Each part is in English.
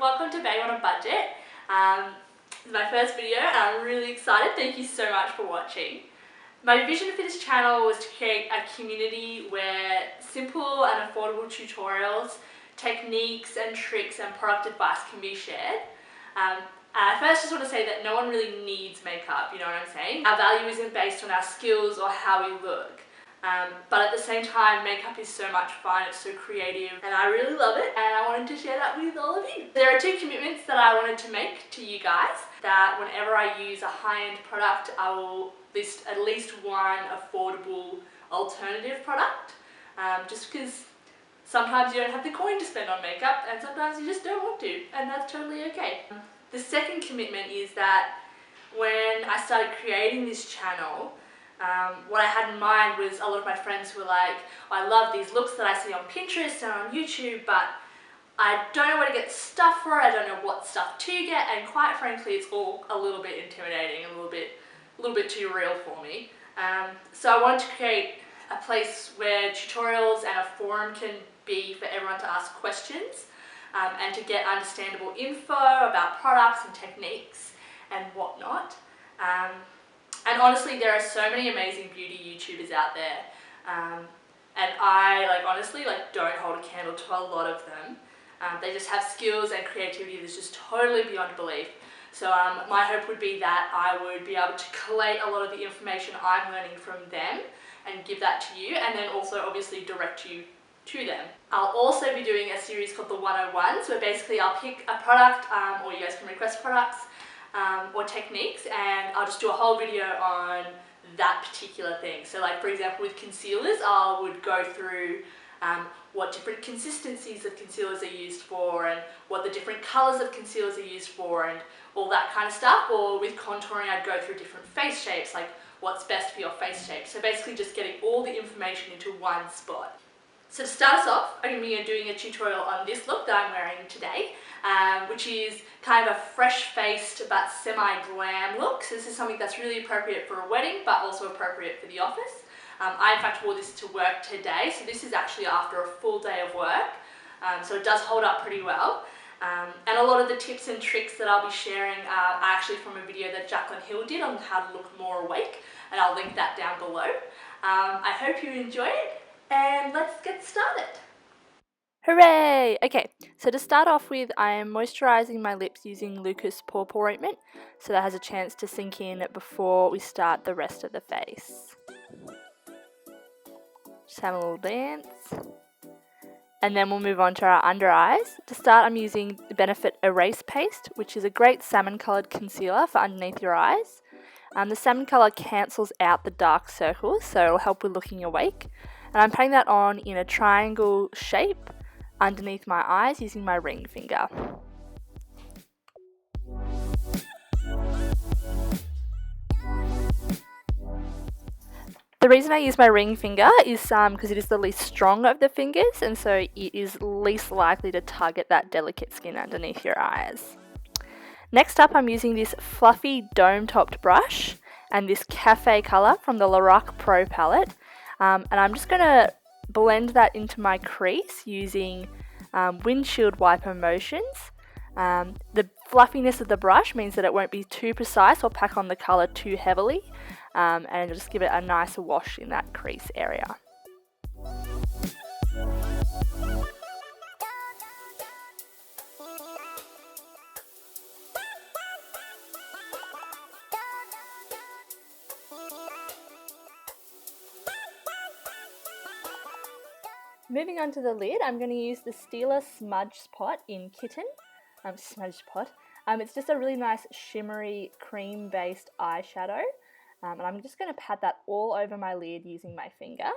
welcome to Beige on a Budget. This is my first video and I'm really excited. Thank you so much for watching. My vision for this channel was to create a community where simple and affordable tutorials, techniques and tricks and product advice can be shared. I first just want to say that no one really needs makeup, you know what I'm saying? Our value isn't based on our skills or how we look. But at the same time, makeup is so much fun, it's so creative, and I really love it, and I wanted to share that with all of you. There are two commitments that I wanted to make to you guys, that whenever I use a high-end product, I will list at least one affordable alternative product, just because sometimes you don't have the coin to spend on makeup, and sometimes you just don't want to, and that's totally okay. The second commitment is that when I started creating this channel, what I had in mind was a lot of my friends who were like, oh, I love these looks that I see on Pinterest and on YouTube, but I don't know where to get stuff for it, I don't know what stuff to get, and quite frankly it's all a little bit intimidating, a little bit too real for me. So I wanted to create a place where tutorials and a forum can be for everyone to ask questions and to get understandable info about products and techniques and whatnot. And honestly, there are so many amazing beauty YouTubers out there, and I honestly don't hold a candle to a lot of them. They just have skills and creativity that's just totally beyond belief. So my hope would be that I would be able to collate a lot of the information I'm learning from them and give that to you, and then also obviously direct you to them. I'll also be doing a series called the 101s, where basically I'll pick a product, or you guys can request products, or techniques, and I'll just do a whole video on that particular thing. So for example with concealers, I would go through what different consistencies of concealers are used for, and what the different colours of concealers are used for, and all that kind of stuff. Or with contouring, I'd go through different face shapes, like what's best for your face shape. So basically just getting all the information into one spot. So to start us off, I'm going to be doing a tutorial on this look that I'm wearing today, which is kind of a fresh-faced but semi-glam look. So this is something that's really appropriate for a wedding, but also appropriate for the office. I in fact wore this to work today, so this is actually after a full day of work, so it does hold up pretty well. And a lot of the tips and tricks that I'll be sharing are actually from a video that Jacqueline Hill did on how to look more awake, and I'll link that down below. I hope you enjoy it, and let's get started. Hooray! Okay, so to start off with, I am moisturising my lips using Lucas Purple Ointment, so that has a chance to sink in before we start the rest of the face. Just have a little dance. And then we'll move on to our under eyes. To start, I'm using the Benefit Erase Paste, which is a great salmon coloured concealer for underneath your eyes. The salmon colour cancels out the dark circles, so it'll help with looking awake. And I'm putting that on in a triangle shape underneath my eyes using my ring finger. The reason I use my ring finger is because it is the least strong of the fingers, and so it is least likely to tug at that delicate skin underneath your eyes. Next up, I'm using this fluffy dome-topped brush and this cafe colour from the Lorac Pro palette, and I'm just going to blend that into my crease using windshield wiper motions. The fluffiness of the brush means that it won't be too precise or pack on the colour too heavily, and just give it a nice wash in that crease area. Moving on to the lid, I'm going to use the Stila Smudge Pot in Kitten. Smudge Pot. It's just a really nice shimmery cream-based eyeshadow. And I'm just going to pat that all over my lid using my finger.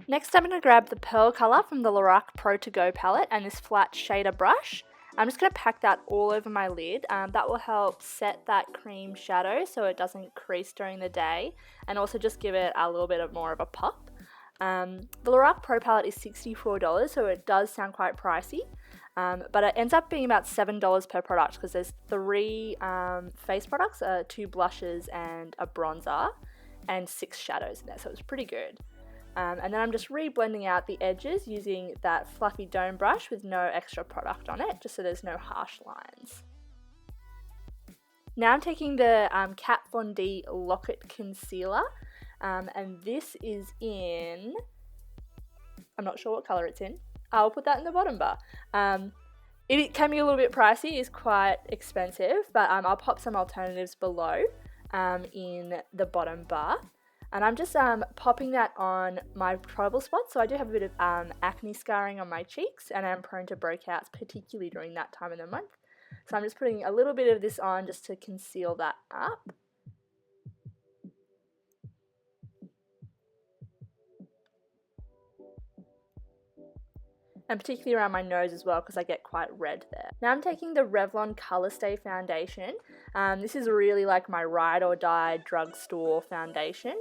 Next, I'm going to grab the Pearl colour from the Lorac Pro To Go palette and this flat shader brush. I'm just going to pack that all over my lid. That will help set that cream shadow so it doesn't crease during the day, and also just give it a little bit more of a pop. The Lorac Pro palette is $64, so it does sound quite pricey. But it ends up being about $7 per product because there's 3 face products, 2 blushes and a bronzer, and 6 shadows in there, so it's pretty good. And then I'm just re-blending out the edges using that fluffy dome brush with no extra product on it, just so there's no harsh lines. Now I'm taking the Kat Von D Locket Concealer, and this is in, I'm not sure what colour it's in. I'll put that in the bottom bar. It can be a little bit pricey, it's quite expensive, but I'll pop some alternatives below in the bottom bar. And I'm just popping that on my trouble spots. So I do have a bit of acne scarring on my cheeks, and I'm prone to breakouts, particularly during that time of the month. So I'm just putting a little bit of this on just to conceal that up. And particularly around my nose as well, because I get quite red there. Now I'm taking the Revlon ColourStay foundation. This is really like my ride or die drugstore foundation.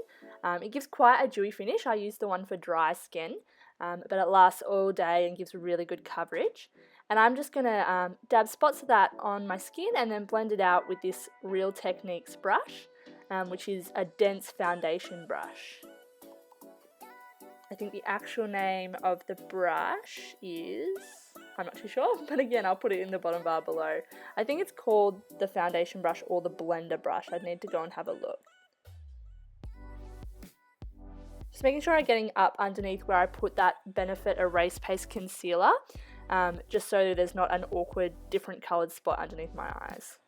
It gives quite a dewy finish. I use the one for dry skin, but it lasts all day and gives really good coverage. And I'm just going to dab spots of that on my skin and then blend it out with this Real Techniques brush, which is a dense foundation brush. I think the actual name of the brush is, I'm not too sure, but again, I'll put it in the bottom bar below. I think it's called the foundation brush or the blender brush. I'd need to go and have a look. Just making sure I'm getting up underneath where I put that Benefit Erase Paste Concealer, just so there's not an awkward different coloured spot underneath my eyes.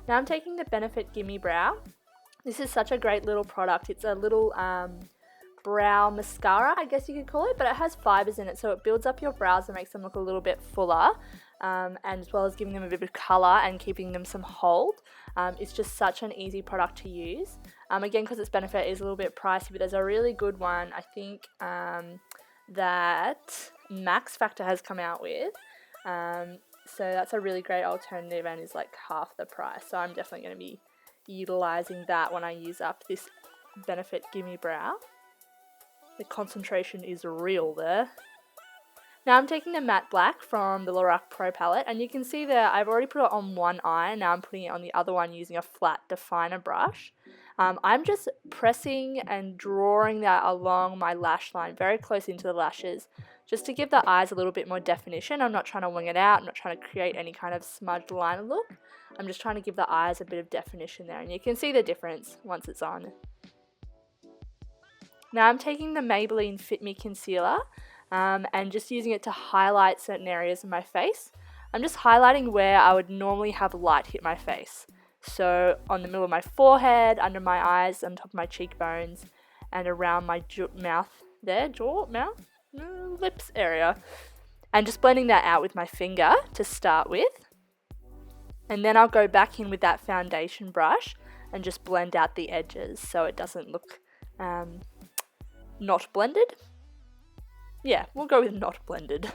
Now I'm taking the Benefit Gimmie Brow. This is such a great little product. It's a little brow mascara, I guess you could call it, but it has fibres in it, so it builds up your brows and makes them look a little bit fuller, and as well as giving them a bit of colour and keeping them some hold. It's just such an easy product to use. Again, because its Benefit is a little bit pricey, but there's a really good one, I think, that Max Factor has come out with. So that's a really great alternative and is like half the price. So I'm definitely going to be utilising that when I use up this Benefit Gimmie Brow. The concentration is real there. Now I'm taking the matte black from the Lorac Pro palette, and you can see there I've already put it on one eye, and now I'm putting it on the other one using a flat definer brush. I'm just pressing and drawing that along my lash line very close into the lashes, just to give the eyes a little bit more definition. I'm not trying to wing it out, I'm not trying to create any kind of smudged liner look. I'm just trying to give the eyes a bit of definition there, and you can see the difference once it's on. Now I'm taking the Maybelline FitMe concealer and just using it to highlight certain areas of my face. I'm just highlighting where I would normally have light hit my face. So on the middle of my forehead, under my eyes, on top of my cheekbones, and around my mouth there, lips area. And just blending that out with my finger to start with. And then I'll go back in with that foundation brush and just blend out the edges so it doesn't look not blended. Yeah, we'll go with not blended.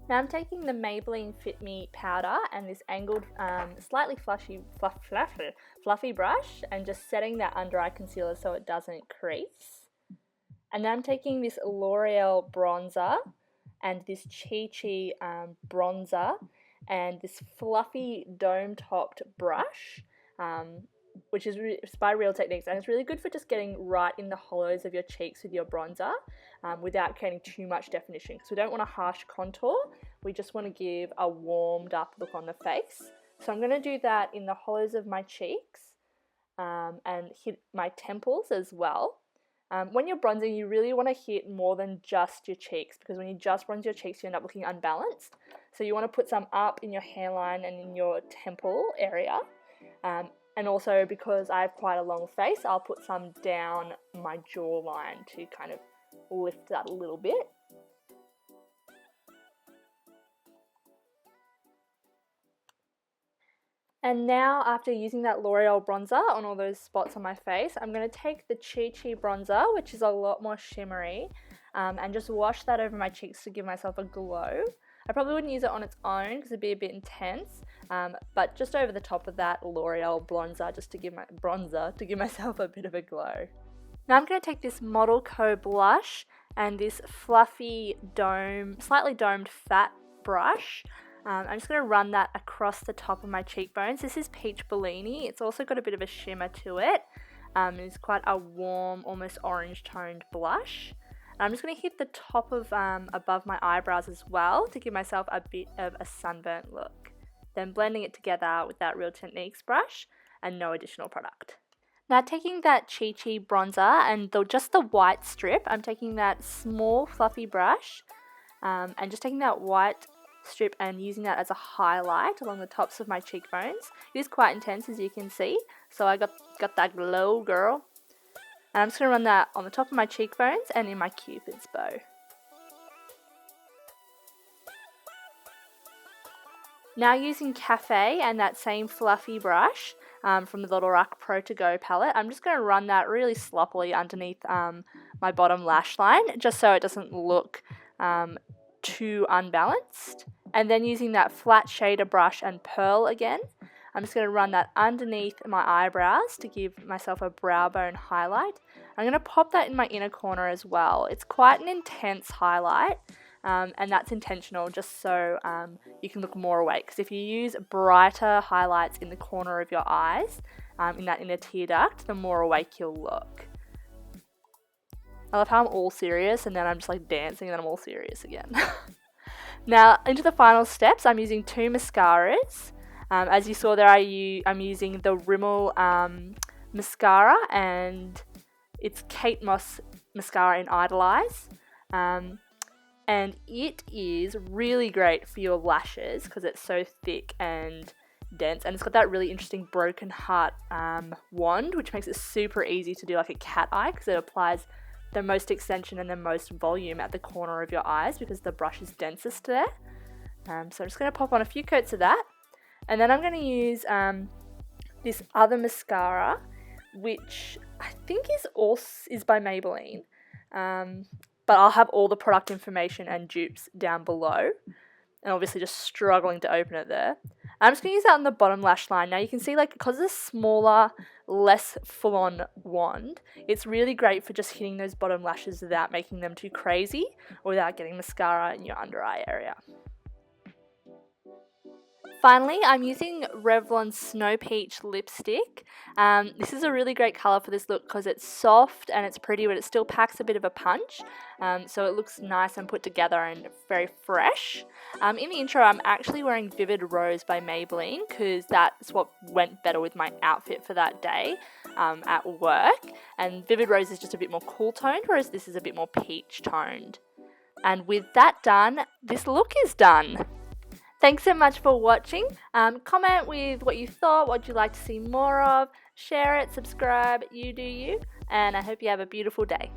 Now I'm taking the Maybelline Fit Me powder and this angled, slightly fluffy brush and just setting that under eye concealer so it doesn't crease. And then I'm taking this L'Oreal bronzer and this ChiChi bronzer and this fluffy dome-topped brush, which is by Real Techniques, and it's really good for just getting right in the hollows of your cheeks with your bronzer without creating too much definition, because we don't want a harsh contour, we just want to give a warmed up look on the face. So I'm going to do that in the hollows of my cheeks and hit my temples as well. When you're bronzing, you really want to hit more than just your cheeks, because when you just bronze your cheeks, you end up looking unbalanced. So you want to put some up in your hairline and in your temple area. And also, because I have quite a long face, I'll put some down my jawline to kind of lift that a little bit. And now, after using that L'Oreal bronzer on all those spots on my face, I'm going to take the ChiChi bronzer, which is a lot more shimmery, and just wash that over my cheeks to give myself a glow. I probably wouldn't use it on its own because it'd be a bit intense, but just over the top of that L'Oreal bronzer, just to give myself a bit of a glow. Now I'm going to take this Model Co blush and this fluffy slightly domed fat brush. I'm just going to run that across the top of my cheekbones. This is Peach Bellini. It's also got a bit of a shimmer to it. It's quite a warm, almost orange toned blush. And I'm just going to hit the top of above my eyebrows as well to give myself a bit of a sunburnt look. Then blending it together with that Real Techniques brush and no additional product. Now taking that ChiChi bronzer and just the white strip, I'm taking that small fluffy brush and just taking that white strip and using that as a highlight along the tops of my cheekbones. It is quite intense, as you can see, so I got that glow, girl. And I'm just going to run that on the top of my cheekbones and in my Cupid's bow. Now using Cafe and that same fluffy brush from the Little Rock Pro To Go palette, I'm just going to run that really sloppily underneath my bottom lash line, just so it doesn't look too unbalanced. And then using that flat shader brush and pearl again, I'm just going to run that underneath my eyebrows to give myself a brow bone highlight. I'm going to pop that in my inner corner as well. It's quite an intense highlight, and that's intentional just so you can look more awake. Because if you use brighter highlights in the corner of your eyes, in that inner tear duct, the more awake you'll look. I love how I'm all serious and then I'm just like dancing and then I'm all serious again. Now into the final steps, I'm using two mascaras. As you saw there, I'm using the Rimmel mascara, and it's Kate Moss mascara in Idolize. And it is really great for your lashes because it's so thick and dense, and it's got that really interesting broken heart wand, which makes it super easy to do like a cat eye because it applies the most extension and the most volume at the corner of your eyes because the brush is densest there. So I'm just going to pop on a few coats of that, and then I'm going to use this other mascara, which I think is by Maybelline, but I'll have all the product information and dupes down below, and obviously just struggling to open it there. I'm just going to use that on the bottom lash line. Now you can see, like, because it's a smaller, less full-on wand, it's really great for just hitting those bottom lashes without making them too crazy or without getting mascara in your under eye area. Finally, I'm using Revlon Snow Peach lipstick. This is a really great colour for this look because it's soft and it's pretty, but it still packs a bit of a punch. So it looks nice and put together and very fresh. In the intro, I'm actually wearing Vivid Rose by Maybelline because that's what went better with my outfit for that day at work. And Vivid Rose is just a bit more cool toned, whereas this is a bit more peach toned. And with that done, this look is done. Thanks so much for watching. Comment with what you thought, what you'd like to see more of. Share it, subscribe, you do you. And I hope you have a beautiful day.